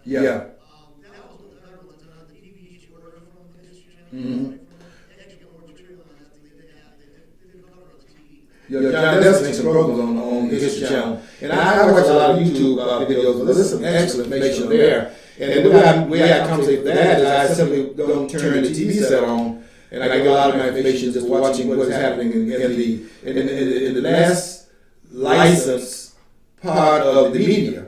Yeah. Mm-hmm. John Nelson makes some programs on the History Channel, and I watch a lot of YouTube videos, but there's some excellent information there. And the way I compensate for that is I simply don't turn the TV set on, and I get a lot of my information just watching what is happening in the last license part of the media.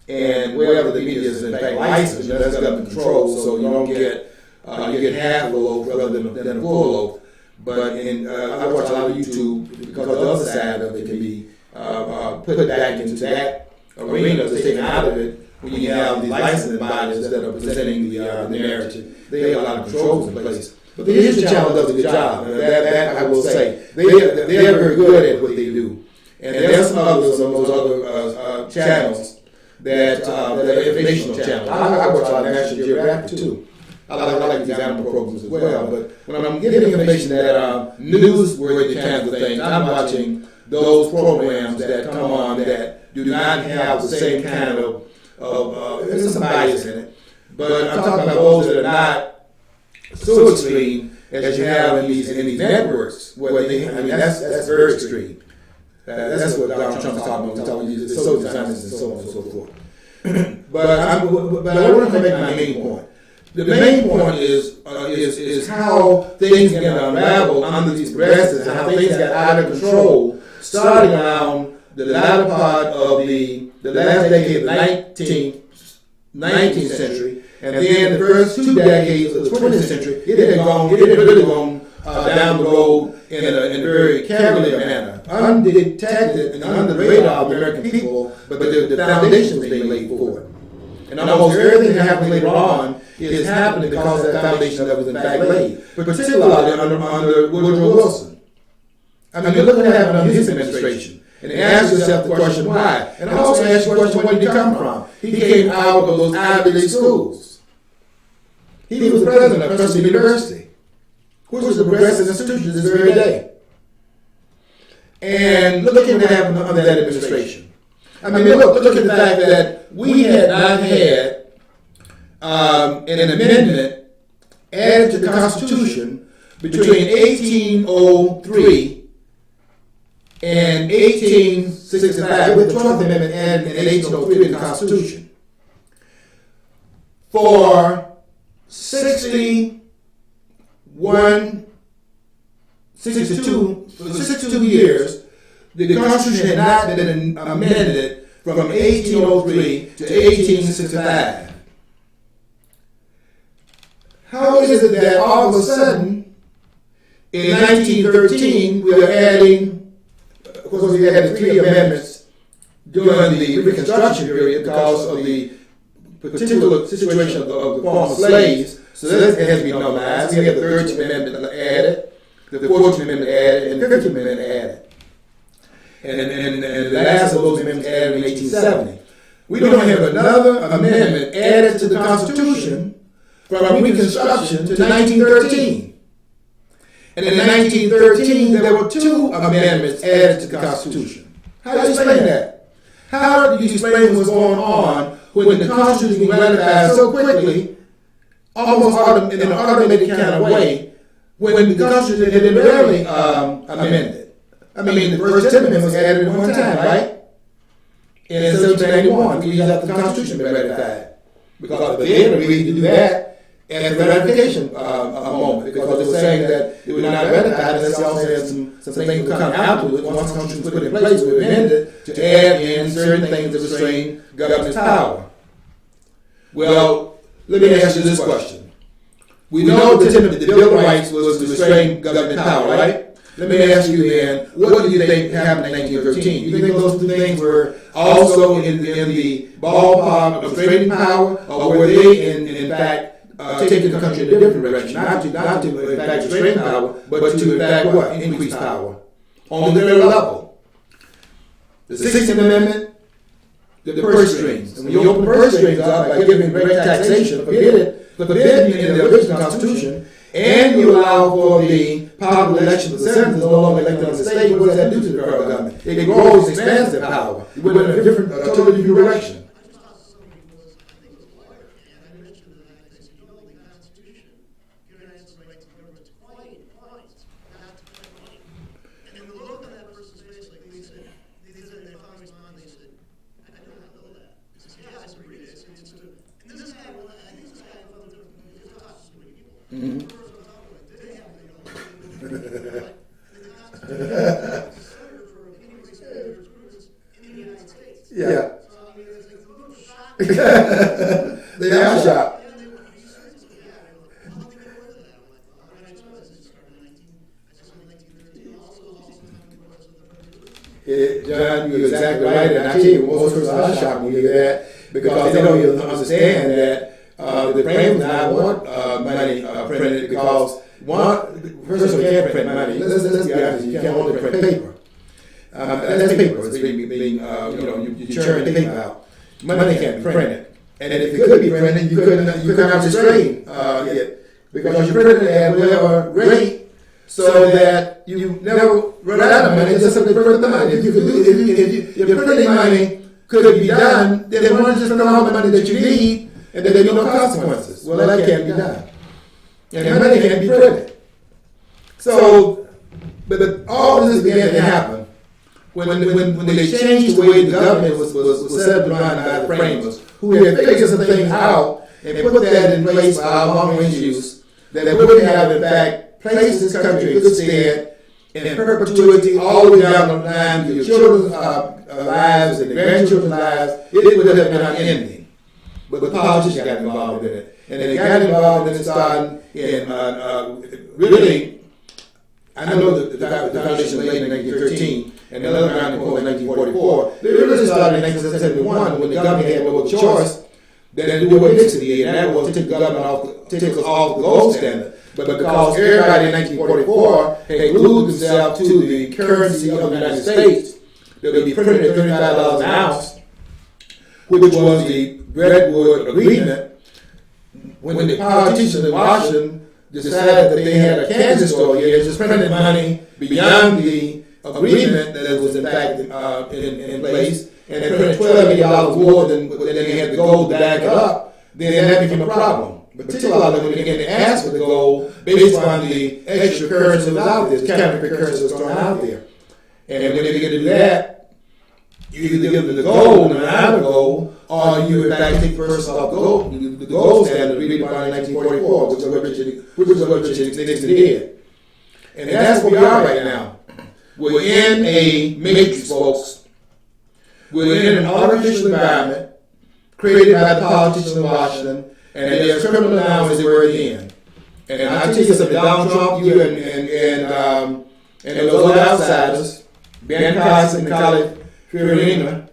And wherever the media is in fact licensed, that's government control, so you don't get you get half a loaf rather than a full loaf. But I watch a lot of YouTube because the other side of it can be put back into that arena that's taken out of it when you have these licensing bodies that are presenting the narrative. They have a lot of controls in place. But the History Channel does a good job. That I will say. They're very good at what they do. And there's some others on those other channels that are informational channels. I watch a lot of National Geographic too. I like these animal programs as well, but when I'm getting information that are newsworthy kinds of things, I'm watching those programs that come on that do not have the same kind of there's some bias in it. But I'm talking about those that are not so extreme as you have in these networks where that's very extreme. That's what Donald Trump is talking about. He's talking about the social designers and so on and so forth. but I want to make my main point. The main point is how things get unraveled under these progressives and how things got out of control starting around the latter part of the last decade of the 19th century, and then the first 2 decades of the 20th century. It had really gone down the road in a very cavalier manner, undetected and under the radar of the American people, but the foundation was being laid for it. And almost everything that happened later on is happening because of that foundation that was in fact laid, particularly under Woodrow Wilson. I mean, look what happened under his administration. And ask yourself the question, why? And also ask the question, where did he come from? He came out of those Ivy League schools. He was the president of Princeton University, which was a progressive institution this very day. And look at what happened under that administration. I mean, look at the fact that we had not had an amendment added to the Constitution between 1803 and 1865, with the 12th Amendment added in 1803 to the Constitution. For 62 years, the Constitution had not been amended from 1803 to 1865. How is it that all of a sudden, in 1913, we are adding, of course, we had 3 amendments during the Reconstruction period because of the particular situation of the former slaves, so that has to be normalized. We have the 13th Amendment added, the 14th Amendment added, and the 15th Amendment added. And the last of those amendments added in 1870. We don't have another amendment added to the Constitution from Reconstruction to 1913. And in 1913, there were 2 amendments added to the Constitution. How do you explain that? How do you explain what's going on when the Constitution was ratified so quickly, almost in an automated kind of way, when the Constitution had been barely amended? I mean, the first 10 amendments was added at one time, right? In 1791, we used after the Constitution been ratified. Because they had agreed to do that at the ratification moment, because they were saying that it was not ratified unless they also had some things come out to it. Once the Constitution was put in place, we amended to add in certain things that restrain government's power. Well, let me ask you this question. We know that the Bill of Rights was to restrain government power, right? Let me ask you then, what do you think happened in 1913? Do you think those 2 things were also in the ballpark of restraining power, or were they in fact taking the country in a different direction? Not to in fact restrain power, but to in fact what? Increase power on their level. The 16th Amendment, the purse strings. And when you open the purse strings up by giving direct taxation, forbidden in the original Constitution, and you allow for the popular election of the senators no longer elected on the state, what does that do to the federal government? It grows, expands their power. You went in a different, totally new direction. Yeah. They are shocked. John, you're exactly right, and I tell you, most persons are shocked when you hear that because they don't even understand that the framers now want money printed because first of all, you can't print money. Let's be honest, you can't only print paper. That's paper. It's being you churn paper out. Money can't be printed. And if it could be printed, you couldn't have restrain it because you printed it at whatever rate so that you never run out of money. Just simply print the money. If your printing money could be done, then why don't you just print all the money that you need and then there be no consequences? Well, that can't be done. and money can't be printed. So, but all of this began to happen when they changed the way the government was set up to run by the framers, who had figured some things out and put that in place for our long-range use, that would have, in fact, placed this country in good stead in perpetuity all the way down the line to your children's lives and the grandchildren's lives. It would have been unending. But the politicians got involved in it. And they got involved in it starting in really, I know the foundation was laid in 1913, and the other round in 1944. They really started in 1971 when the government had no choice than to do what Nixon did, and that was to take the government take us off the gold standard. But because everybody in 1944 had glued themselves to the currency of the United States, that would be printed at $35 an ounce, which was the Redwood Agreement, when the politicians in Washington decided that they had a Kansas story here, just printed money beyond the agreement that was in fact in place, and they printed $12 million more than they had the gold to back it up, then that became a problem. Particularly when they began to ask for the gold based on the extra currency that was out there, the counterfeit currency that was thrown out there. And when they began to do that, you either give them the gold and the gold, or you in fact take first off the gold standard agreed upon in 1944, which is what Richard Nixon did. And that's where we are right now. We're in a matrix, folks. We're in an artificial environment created by the politicians in Washington, and they're as criminal now as they were then. And I tell you something, Donald Trump, you and those other outsiders, Ben Carson and Khalid Fiorina,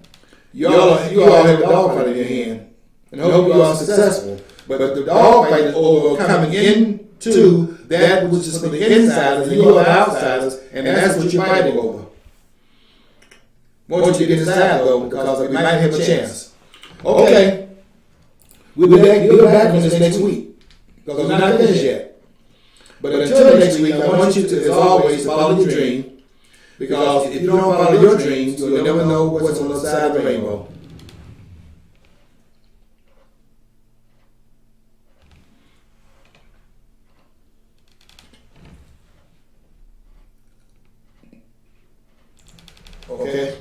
you all have a dogfight in your hand, and I hope you are successful. But the dogfight is over coming into that which is for the insiders, and you are the outsiders, and that's what you're fighting over. Won't you get inside though, because we might have a chance. Okay, we'll be back on this next week, because we're not finished yet. But until next week, I want you to, as always, follow your dream, because if you don't follow your dreams, you'll never know what's on the other side of the rainbow. Okay?